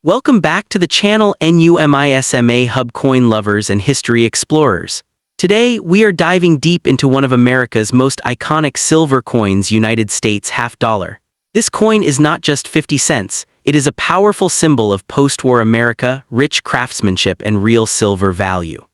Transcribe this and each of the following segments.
Welcome back to the channel Numisma Hub coin lovers and history explorers. Today, we are diving deep into one of America's most iconic silver coins, United States half dollar. This coin is not just 50 cents, it is a powerful symbol of post-war America, rich craftsmanship, and real silver value.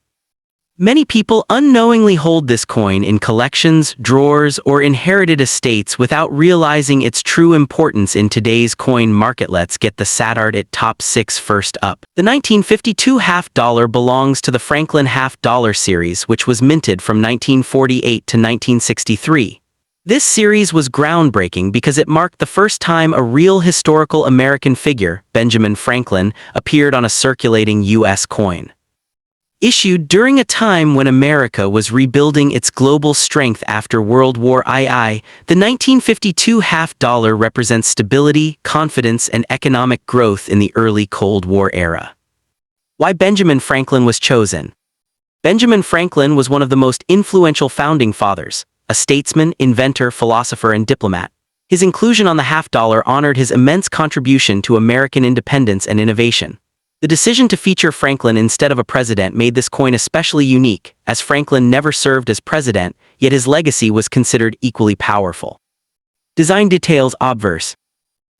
Many people unknowingly hold this coin in collections, drawers, or inherited estates without realizing its true importance in today's coin market. Let's get the Saturday at top 6 first up. The 1952 half dollar belongs to the FranklinHalfDollar series, which was minted from 1948 to 1963. This series was groundbreaking because it marked the first time a real historical American figure, Benjamin Franklin, appeared on a circulating U.S. coin. Issued during a time when America was rebuilding its global strength after World War II, the 1952 half dollar represents stability, confidence, and economic growth in the early Cold War era. Why Benjamin Franklin was chosen? Benjamin Franklin was one of the most influential founding fathers, a statesman, inventor, philosopher, and diplomat. His inclusion on the half dollar honored his immense contribution to American independence and innovation. The decision to feature Franklin instead of a president made this coin especially unique, as Franklin never served as president, yet his legacy was considered equally powerful. Design details. Obverse.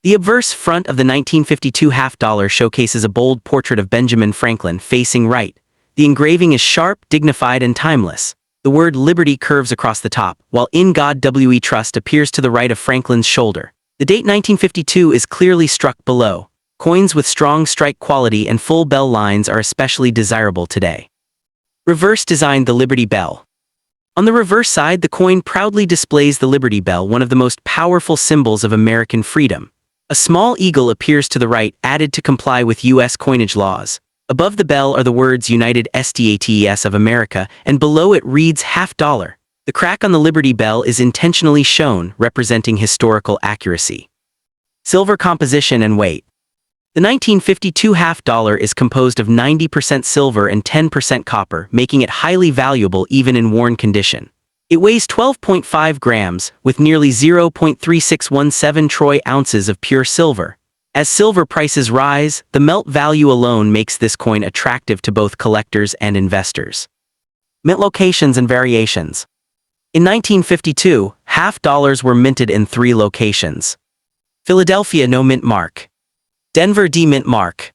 The obverse front of the 1952 half dollar showcases a bold portrait of Benjamin Franklin facing right. The engraving is sharp, dignified, and timeless. The word Liberty curves across the top, while In God We Trust appears to the right of Franklin's shoulder. The date 1952 is clearly struck below. Coins with strong strike quality and full bell lines are especially desirable today. Reverse design. The Liberty Bell. On the reverse side, the coin proudly displays the Liberty Bell, one of the most powerful symbols of American freedom. A small eagle appears to the right, added to comply with U.S. coinage laws. Above the bell are the words United States of America, and below it reads half dollar. The crack on the Liberty Bell is intentionally shown, representing historical accuracy. Silver composition and weight. The 1952 half dollar is composed of 90% silver and 10% copper, making it highly valuable even in worn condition. It weighs 12.5 grams, with nearly 0.3617 troy ounces of pure silver. As silver prices rise, the melt value alone makes this coin attractive to both collectors and investors. Mint locations and variations. In 1952, half dollars were minted in 3 locations. Philadelphia, no mint mark. Denver, D mint mark.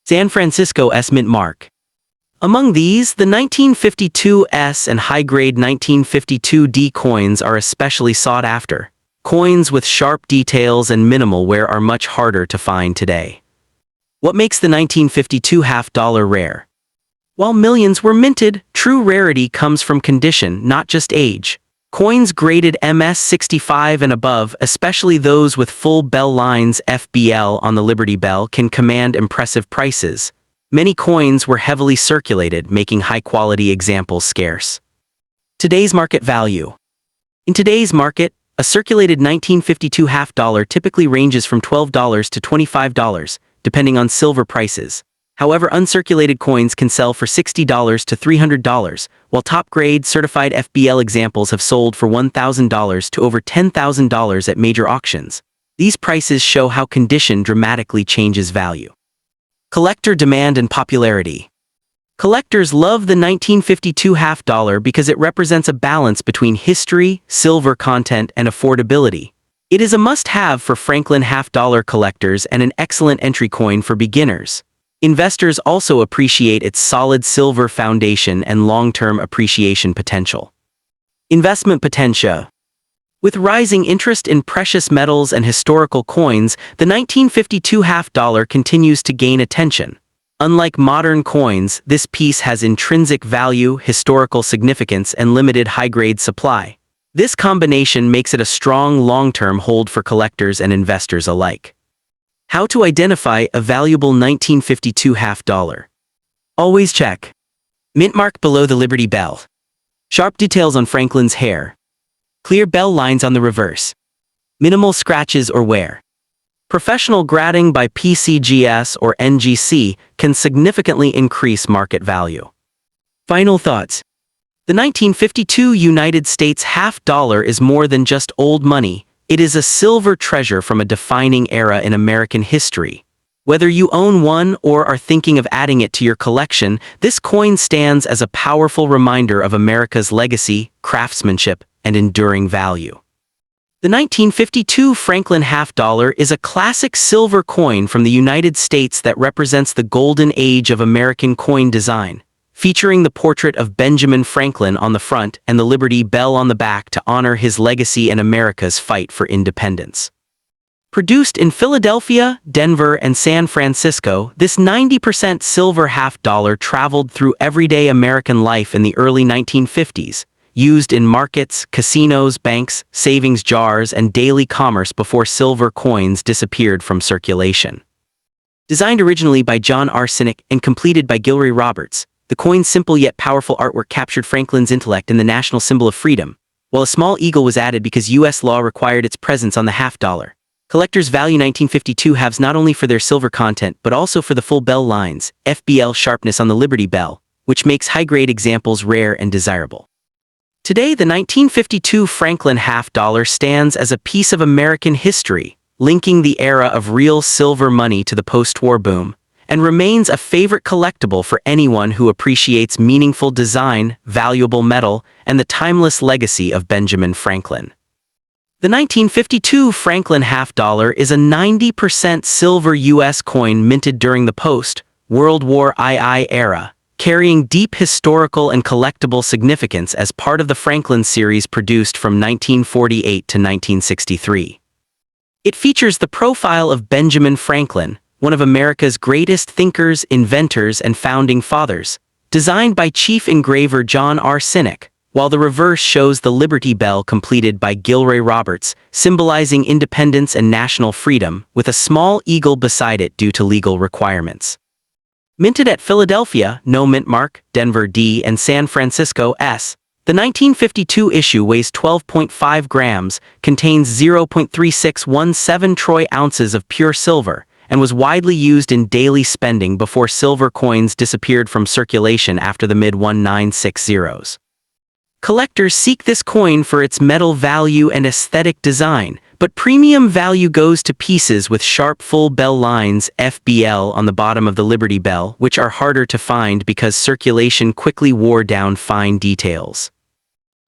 San Francisco, S mint mark. Among these, the 1952 S and high-grade 1952 D coins are especially sought after. Coins with sharp details and minimal wear are much harder to find today. What makes the 1952 half dollar rare? While millions were minted, true rarity comes from condition, not just age. Coins graded MS65 and above, especially those with full bell lines FBL on the Liberty Bell, can command impressive prices. Many coins were heavily circulated, making high-quality examples scarce. Today's market value. In today's market, a circulated 1952 half dollar typically ranges from $12 to $25, depending on silver prices. However, uncirculated coins can sell for $60 to $300, while top-grade certified FBL examples have sold for $1,000 to over $10,000 at major auctions. These prices show how condition dramatically changes value. Collector demand and popularity. Collectors love the 1952 half dollar because it represents a balance between history, silver content, and affordability. It is a must-have for Franklin half dollar collectors and an excellent entry coin for beginners. Investors also appreciate its solid silver foundation and long-term appreciation potential. Investment potential. With rising interest in precious metals and historical coins, the 1952 half dollar continues to gain attention. Unlike modern coins, this piece has intrinsic value, historical significance, and limited high-grade supply. This combination makes it a strong long-term hold for collectors and investors alike. How to identify a valuable 1952 half dollar. Always check. Mint mark below the Liberty Bell. Sharp details on Franklin's hair. Clear bell lines on the reverse. Minimal scratches or wear. Professional grading by PCGS or NGC can significantly increase market value. Final thoughts. The 1952 United States half dollar is more than just old money. It is a silver treasure from a defining era in American history. Whether you own one or are thinking of adding it to your collection, this coin stands as a powerful reminder of America's legacy, craftsmanship, and enduring value. The 1952 Franklin half-dollar is a classic silver coin from the United States that represents the golden age of American coin design, featuring the portrait of Benjamin Franklin on the front and the Liberty Bell on the back to honor his legacy and America's fight for independence. Produced in Philadelphia, Denver, and San Francisco, this 90% silver half-dollar traveled through everyday American life in the early 1950s, used in markets, casinos, banks, savings jars, and daily commerce before silver coins disappeared from circulation. Designed originally by John R. Sinek and completed by Gilroy Roberts, the coin's simple yet powerful artwork captured Franklin's intellect and the national symbol of freedom, while a small eagle was added because U.S. law required its presence on the half-dollar. Collectors value 1952 halves not only for their silver content but also for the full bell lines, FBL sharpness on the Liberty Bell, which makes high-grade examples rare and desirable. Today, the 1952 Franklin half-dollar stands as a piece of American history, linking the era of real silver money to the post-war boom, and remains a favorite collectible for anyone who appreciates meaningful design, valuable metal, and the timeless legacy of Benjamin Franklin. The 1952 Franklin half-dollar is a 90% silver U.S. coin minted during the post-World War II era, carrying deep historical and collectible significance as part of the Franklin series produced from 1948 to 1963. It features the profile of Benjamin Franklin, one of America's greatest thinkers, inventors, and founding fathers, designed by chief engraver John R. Sinek, while the reverse shows the Liberty Bell completed by Gilroy Roberts, symbolizing independence and national freedom, with a small eagle beside it due to legal requirements. Minted at Philadelphia, no mint mark, Denver D, and San Francisco S, the 1952 issue weighs 12.5 grams, contains 0.3617 troy ounces of pure silver, and was widely used in daily spending before silver coins disappeared from circulation after the mid-1960s. Collectors seek this coin for its metal value and aesthetic design, but premium value goes to pieces with sharp full bell lines FBL on the bottom of the Liberty Bell, which are harder to find because circulation quickly wore down fine details.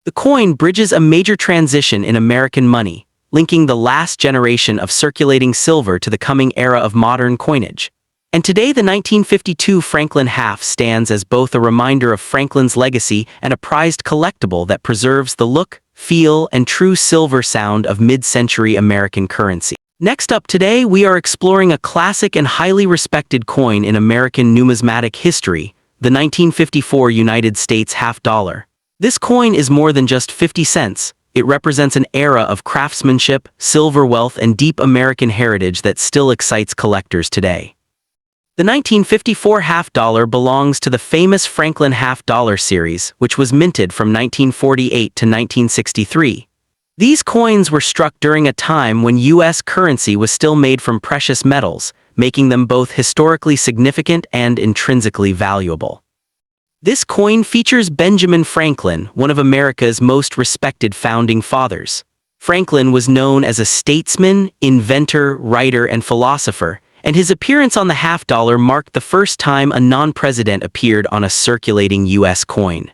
The coin bridges a major transition in American money, linking the last generation of circulating silver to the coming era of modern coinage. And today the 1952 Franklin half stands as both a reminder of Franklin's legacy and a prized collectible that preserves the look, feel, and true silver sound of mid-century American currency. Next up today, we are exploring a classic and highly respected coin in American numismatic history, the 1954 United States half-dollar. This coin is more than just 50 cents. It represents an era of craftsmanship, silver wealth, and deep American heritage that still excites collectors today. The 1954 half-dollar belongs to the famous Franklin half-dollar series, which was minted from 1948 to 1963. These coins were struck during a time when U.S. currency was still made from precious metals, making them both historically significant and intrinsically valuable. This coin features Benjamin Franklin, one of America's most respected founding fathers. Franklin was known as a statesman, inventor, writer, and philosopher, and his appearance on the half-dollar marked the first time a non-president appeared on a circulating U.S. coin.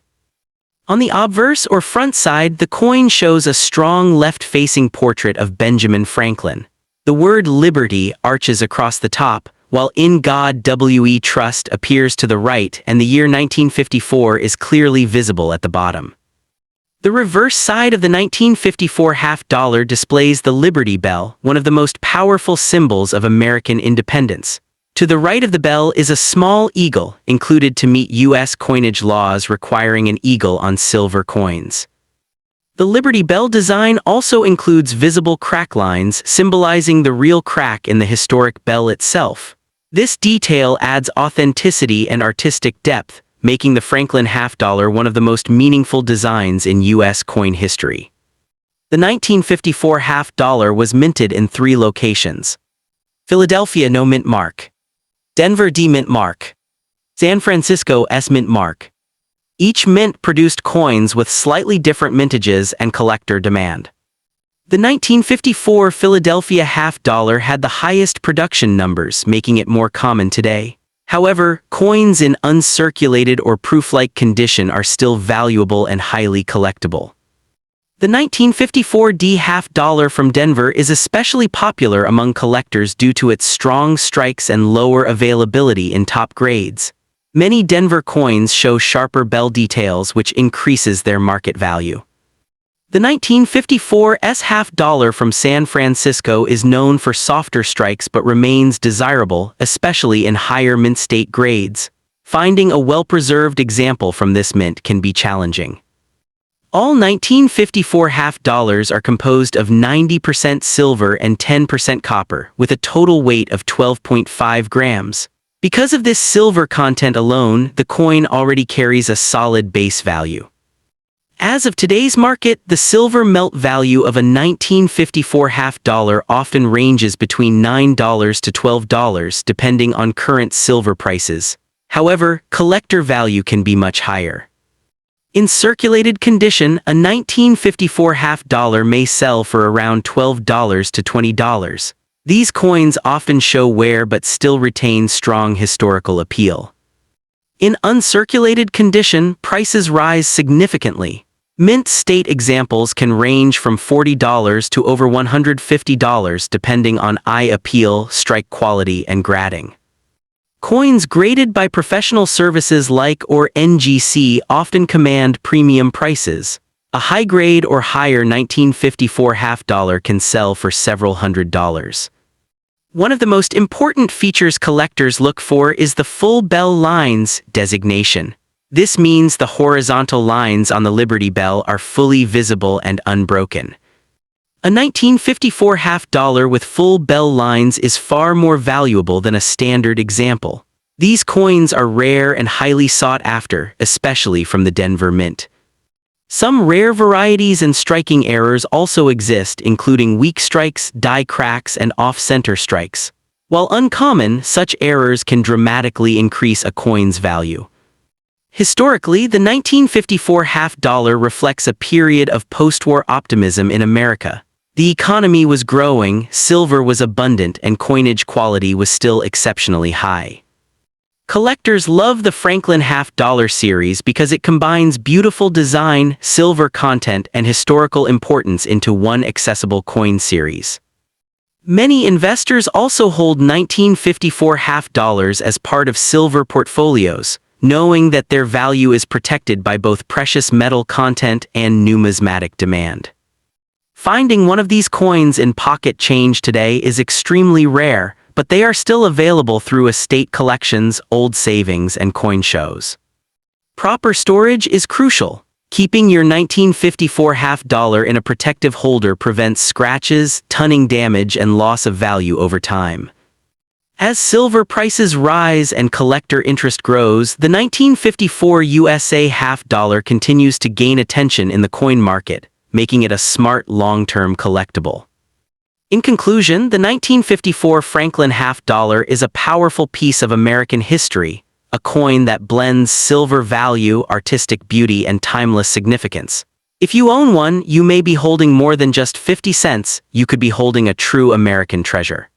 On the obverse or front side, the coin shows a strong left-facing portrait of Benjamin Franklin. The word liberty arches across the top, while In God We Trust appears to the right, and the year 1954 is clearly visible at the bottom. The reverse side of the 1954 half-dollar displays the Liberty Bell, one of the most powerful symbols of American independence. To the right of the bell is a small eagle, included to meet U.S. coinage laws requiring an eagle on silver coins. The Liberty Bell design also includes visible crack lines, symbolizing the real crack in the historic bell itself. This detail adds authenticity and artistic depth, making the Franklin half-dollar one of the most meaningful designs in U.S. coin history. The 1954 half-dollar was minted in 3 locations. Philadelphia no mint mark. Denver D mint mark. San Francisco S mint mark. Each mint produced coins with slightly different mintages and collector demand. The 1954 Philadelphia half-dollar had the highest production numbers, making it more common today. However, coins in uncirculated or proof-like condition are still valuable and highly collectible. The 1954 D half-dollar from Denver is especially popular among collectors due to its strong strikes and lower availability in top grades. Many Denver coins show sharper bell details, which increases their market value. The 1954 S half-dollar from San Francisco is known for softer strikes but remains desirable, especially in higher mint state grades. Finding a well-preserved example from this mint can be challenging. All 1954 half-dollars are composed of 90% silver and 10% copper, with a total weight of 12.5 grams. Because of this silver content alone, the coin already carries a solid base value. As of today's market, the silver melt value of a 1954 half-dollar often ranges between $9 to $12 depending on current silver prices. However, collector value can be much higher. In circulated condition, a 1954 half-dollar may sell for around $12 to $20. These coins often show wear but still retain strong historical appeal. In uncirculated condition, prices rise significantly. Mint state examples can range from $40 to over $150 depending on eye appeal, strike quality, and grading. Coins graded by professional services like or NGC often command premium prices. A high-grade or higher 1954 half-dollar can sell for several $100s. One of the most important features collectors look for is the full bell lines designation. This means the horizontal lines on the Liberty Bell are fully visible and unbroken. A 1954 half-dollar with full bell lines is far more valuable than a standard example. These coins are rare and highly sought after, especially from the Denver Mint. Some rare varieties and striking errors also exist, including weak strikes, die cracks, and off-center strikes. While uncommon, such errors can dramatically increase a coin's value. Historically, the 1954 half-dollar reflects a period of post-war optimism in America. The economy was growing, silver was abundant, and coinage quality was still exceptionally high. Collectors love the Franklin half-dollar series because it combines beautiful design, silver content, and historical importance into one accessible coin series. Many investors also hold 1954 half-dollars as part of silver portfolios, knowing that their value is protected by both precious metal content and numismatic demand. Finding one of these coins in pocket change today is extremely rare, but they are still available through estate collections, old savings, and coin shows. Proper storage is crucial. Keeping your 1954 half-dollar in a protective holder prevents scratches, tunning damage, and loss of value over time. As silver prices rise and collector interest grows, the 1954 USA half-dollar continues to gain attention in the coin market, making it a smart long-term collectible. In conclusion, the 1954 Franklin half-dollar is a powerful piece of American history, a coin that blends silver value, artistic beauty, and timeless significance. If you own one, you may be holding more than just 50 cents, you could be holding a true American treasure.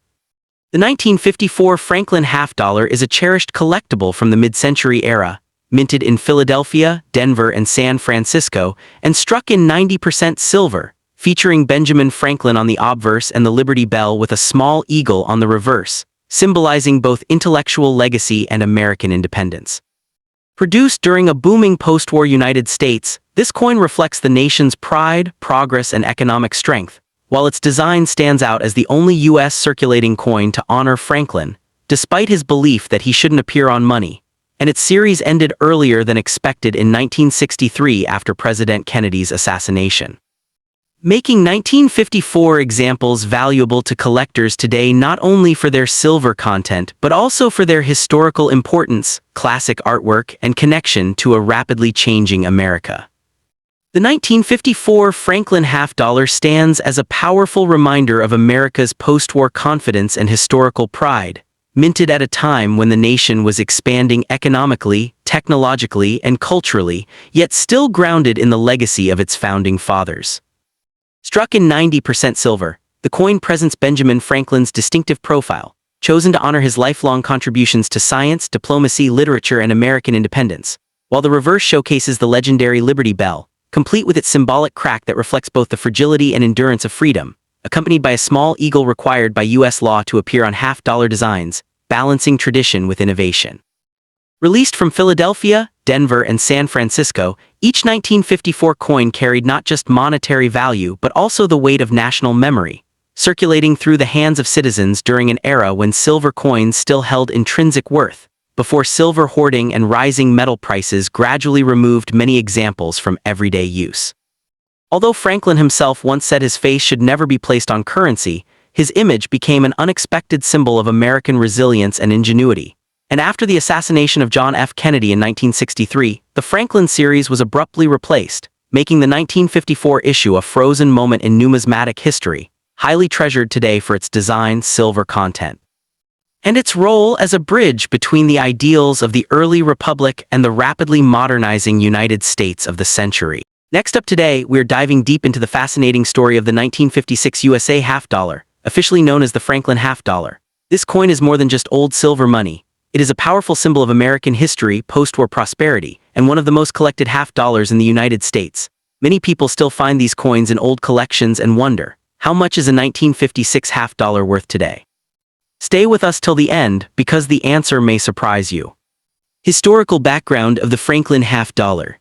The 1954 Franklin half-dollar is a cherished collectible from the mid-century era, minted in Philadelphia, Denver, and San Francisco, and struck in 90% silver, featuring Benjamin Franklin on the obverse and the Liberty Bell with a small eagle on the reverse, symbolizing both intellectual legacy and American independence. Produced during a booming post-war United States, this coin reflects the nation's pride, progress, and economic strength, while its design stands out as the only U.S. circulating coin to honor Franklin, despite his belief that he shouldn't appear on money, and its series ended earlier than expected in 1963 after President Kennedy's assassination. Making 1954 examples valuable to collectors today not only for their silver content but also for their historical importance, classic artwork, and connection to a rapidly changing America. The 1954 Franklin half-dollar stands as a powerful reminder of America's post-war confidence and historical pride, minted at a time when the nation was expanding economically, technologically, and culturally, yet still grounded in the legacy of its founding fathers. Struck in 90% silver, the coin presents Benjamin Franklin's distinctive profile, chosen to honor his lifelong contributions to science, diplomacy, literature, and American independence, while the reverse showcases the legendary Liberty Bell, complete with its symbolic crack that reflects both the fragility and endurance of freedom, accompanied by a small eagle required by U.S. law to appear on half-dollar designs, balancing tradition with innovation. Released from Philadelphia, Denver, and San Francisco, each 1954 coin carried not just monetary value but also the weight of national memory, circulating through the hands of citizens during an era when silver coins still held intrinsic worth, before silver hoarding and rising metal prices gradually removed many examples from everyday use. Although Franklin himself once said his face should never be placed on currency, his image became an unexpected symbol of American resilience and ingenuity. And after the assassination of John F. Kennedy in 1963, the Franklin series was abruptly replaced, making the 1954 issue a frozen moment in numismatic history, highly treasured today for its design, silver content, and its role as a bridge between the ideals of the early republic and the rapidly modernizing United States of the century. Next up today, we're diving deep into the fascinating story of the 1956 USA half-dollar, officially known as the Franklin half-dollar. This coin is more than just old silver money. It is a powerful symbol of American history, post-war prosperity, and one of the most collected half-dollars in the United States. Many people still find these coins in old collections and wonder, how much is a 1956 half-dollar worth today? Stay with us till the end, because the answer may surprise you. Historical background of the Franklin half-dollar.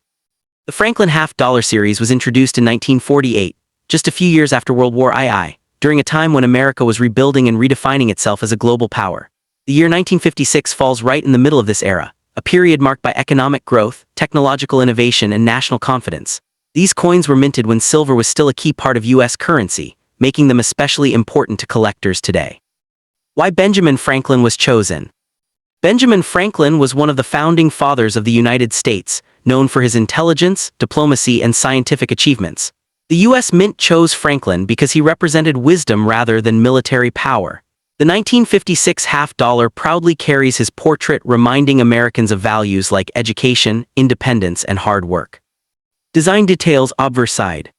The Franklin half-dollar series was introduced in 1948, just a few years after World War II, during a time when America was rebuilding and redefining itself as a global power. The year 1956 falls right in the middle of this era, a period marked by economic growth, technological innovation, and national confidence. These coins were minted when silver was still a key part of U.S. currency, making them especially important to collectors today. Why Benjamin Franklin was chosen. Benjamin Franklin was one of the founding fathers of the United States, known for his intelligence, diplomacy, and scientific achievements. The U.S. Mint chose Franklin because he represented wisdom rather than military power. The 1956 half-dollar proudly carries his portrait, reminding Americans of values like education, independence, and hard work. Design details. Obverse side.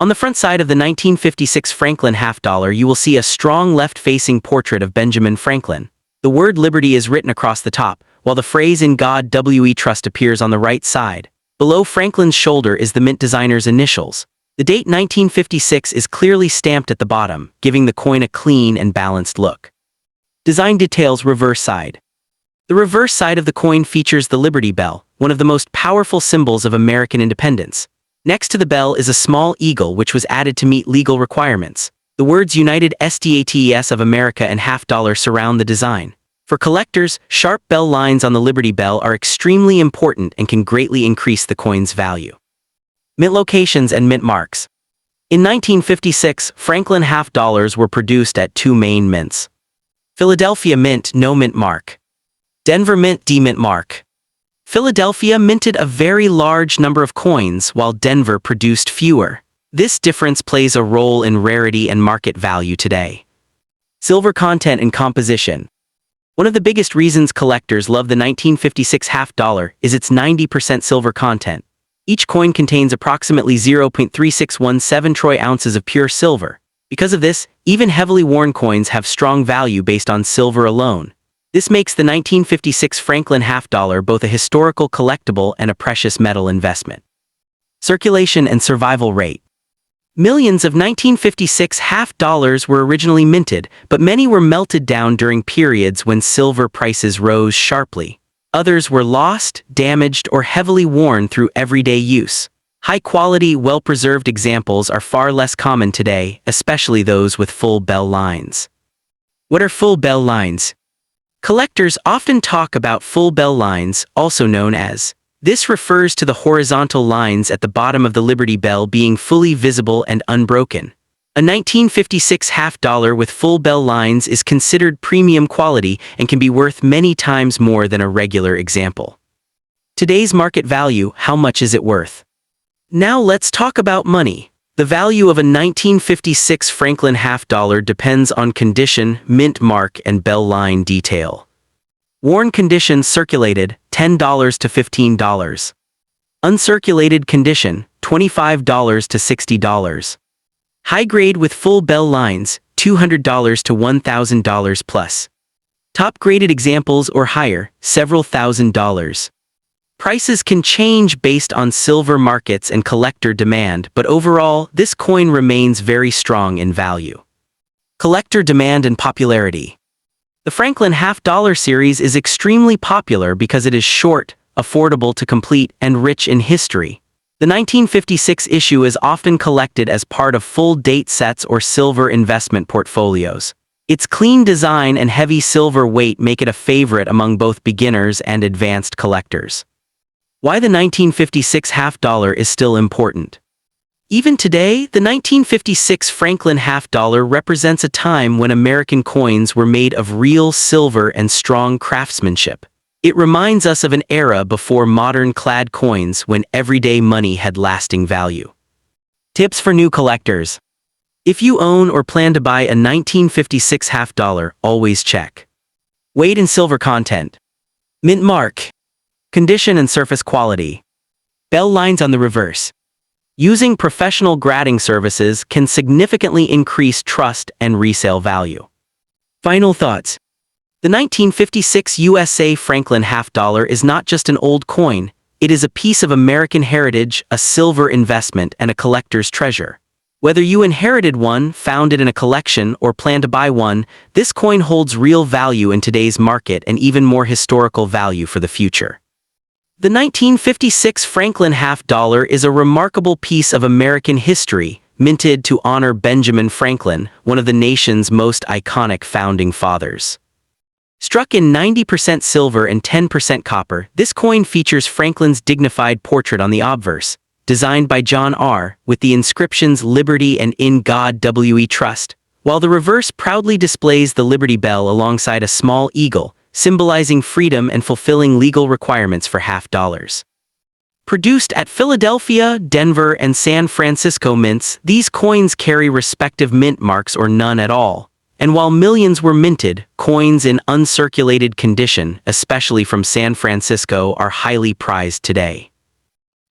On the front side of the 1956 Franklin half-dollar, you will see a strong left-facing portrait of Benjamin Franklin. The word liberty is written across the top, while the phrase "In God We Trust" appears on the right side. Below Franklin's shoulder is the mint designer's initials. The date 1956 is clearly stamped at the bottom, giving the coin a clean and balanced look. Design details. Reverse side. The reverse side of the coin features the Liberty Bell, one of the most powerful symbols of American independence. Next to the bell is a small eagle which was added to meet legal requirements. The words United States of America and half-dollar surround the design. For collectors, sharp bell lines on the Liberty Bell are extremely important and can greatly increase the coin's value. Mint locations and mint marks. In 1956, Franklin half-dollars were produced at two main mints. Philadelphia Mint, no mint mark. Denver Mint, D-mint mark. Philadelphia minted a very large number of coins, while Denver produced fewer. This difference plays a role in rarity and market value today. Silver content and composition. One of the biggest reasons collectors love the 1956 half-dollar is its 90% silver content. Each coin contains approximately 0.3617 troy ounces of pure silver. Because of this, even heavily worn coins have strong value based on silver alone. This makes the 1956 Franklin half-dollar both a historical collectible and a precious metal investment. Circulation and survival rate. Millions of 1956 half-dollars were originally minted, but many were melted down during periods when silver prices rose sharply. Others were lost, damaged, or heavily worn through everyday use. High-quality, well-preserved examples are far less common today, especially those with full bell lines. What are full bell lines? Collectors often talk about full bell lines, also known as. This refers to the horizontal lines at the bottom of the Liberty Bell being fully visible and unbroken. A 1956 half-dollar with full bell lines is considered premium quality and can be worth many times more than a regular example. Today's market value. How much is it worth? Now let's talk about money. The value of a 1956 Franklin half-dollar depends on condition, mint mark, and bell line detail. Worn condition: circulated, $10 to $15. Uncirculated condition, $25 to $60. High grade with full bell lines, $200 to $1,000 plus. Top graded examples or higher, several $1,000s. Prices can change based on silver markets and collector demand, but overall, this coin remains very strong in value. Collector demand and popularity. The FranklinHalfDollar series is extremely popular because it is short, affordable to complete, and rich in history. The 1956 issue is often collected as part of full date sets or silver investment portfolios. Its clean design and heavy silver weight make it a favorite among both beginners and advanced collectors. Why the 1956 half dollar is still important. Even today, the 1956 Franklin half dollar represents a time when American coins were made of real silver and strong craftsmanship. It reminds us of an era before modern clad coins when everyday money had lasting value. Tips for new collectors. If you own or plan to buy a 1956 half dollar, always check weight and silver content, mint mark, condition and surface quality, bell lines on the reverse. Using professional grading services can significantly increase trust and resale value. Final thoughts. The 1956 USA Franklin half dollar is not just an old coin, it is a piece of American heritage, a silver investment, and a collector's treasure. Whether you inherited one, found it in a collection, or plan to buy one, this coin holds real value in today's market and even more historical value for the future. The 1956 Franklin half dollar is a remarkable piece of American history, minted to honor Benjamin Franklin, one of the nation's most iconic founding fathers. Struck in 90% silver and 10% copper, this coin features Franklin's dignified portrait on the obverse, designed by John R., with the inscriptions Liberty and In God We Trust, while the reverse proudly displays the Liberty Bell alongside a small eagle, symbolizing freedom and fulfilling legal requirements for half dollars. Produced at Philadelphia, Denver, and San Francisco mints, these coins carry respective mint marks or none at all. And while millions were minted, coins in uncirculated condition, especially from San Francisco, are highly prized today.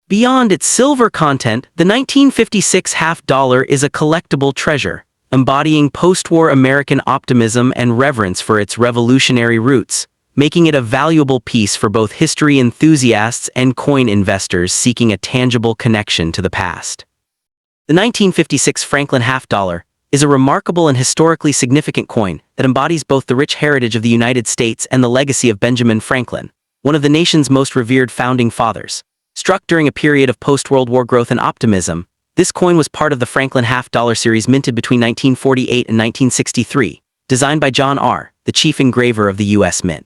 Beyond its silver content, the 1956 half dollar is a collectible treasure, embodying post-war American optimism and reverence for its revolutionary roots, making it a valuable piece for both history enthusiasts and coin investors seeking a tangible connection to the past. The 1956 Franklin half dollar is a remarkable and historically significant coin that embodies both the rich heritage of the United States and the legacy of Benjamin Franklin, one of the nation's most revered founding fathers. Struck during a period of post-World War growth and optimism, this coin was part of the Franklin half dollar series minted between 1948 and 1963, designed by John R., the chief engraver of the U.S. Mint.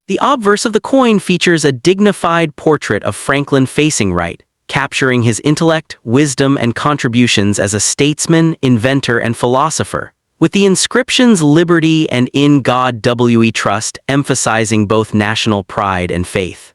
The obverse of the coin features a dignified portrait of Franklin facing right, capturing his intellect, wisdom, and contributions as a statesman, inventor, and philosopher, with the inscriptions Liberty and In God We Trust emphasizing both national pride and faith.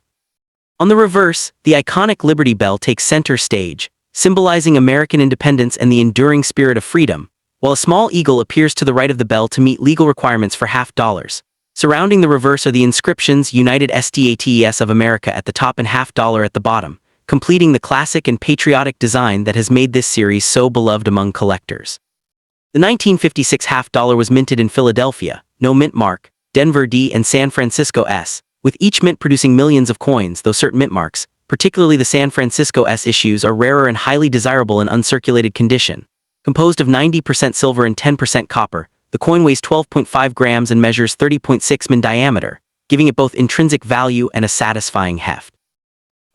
On the reverse, the iconic Liberty Bell takes center stage, symbolizing American independence and the enduring spirit of freedom, while a small eagle appears to the right of the bell to meet legal requirements for half dollars. Surrounding the reverse are the inscriptions United States of America at the top and half dollar at the bottom, completing the classic and patriotic design that has made this series so beloved among collectors. The 1956 half dollar was minted in Philadelphia, no mint mark, Denver D, and San Francisco S, with each mint producing millions of coins, though certain mint marks, particularly the San Francisco S issues, are rarer and highly desirable in uncirculated condition. Composed of 90% silver and 10% copper, the coin weighs 12.5 grams and measures 30.6 in diameter, giving it both intrinsic value and a satisfying heft.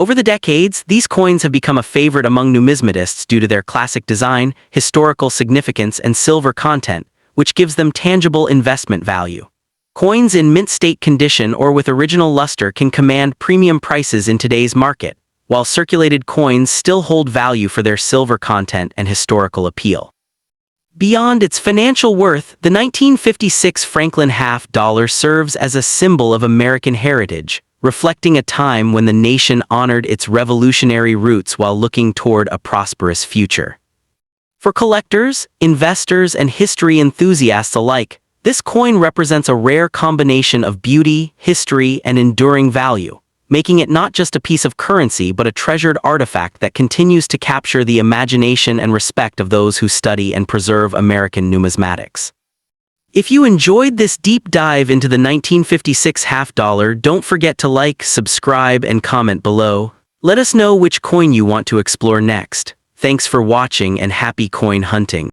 Over the decades, these coins have become a favorite among numismatists due to their classic design, historical significance, and silver content, which gives them tangible investment value. Coins in mint state condition or with original luster can command premium prices in today's market, while circulated coins still hold value for their silver content and historical appeal. Beyond its financial worth, the 1956 Franklin half dollar serves as a symbol of American heritage, reflecting a time when the nation honored its revolutionary roots while looking toward a prosperous future. For collectors, investors, and history enthusiasts alike, this coin represents a rare combination of beauty, history, and enduring value, making it not just a piece of currency but a treasured artifact that continues to capture the imagination and respect of those who study and preserve American numismatics. If you enjoyed this deep dive into the 1956 half dollar, don't forget to like, subscribe, and comment below. Let us know which coin you want to explore next. Thanks for watching and happy coin hunting.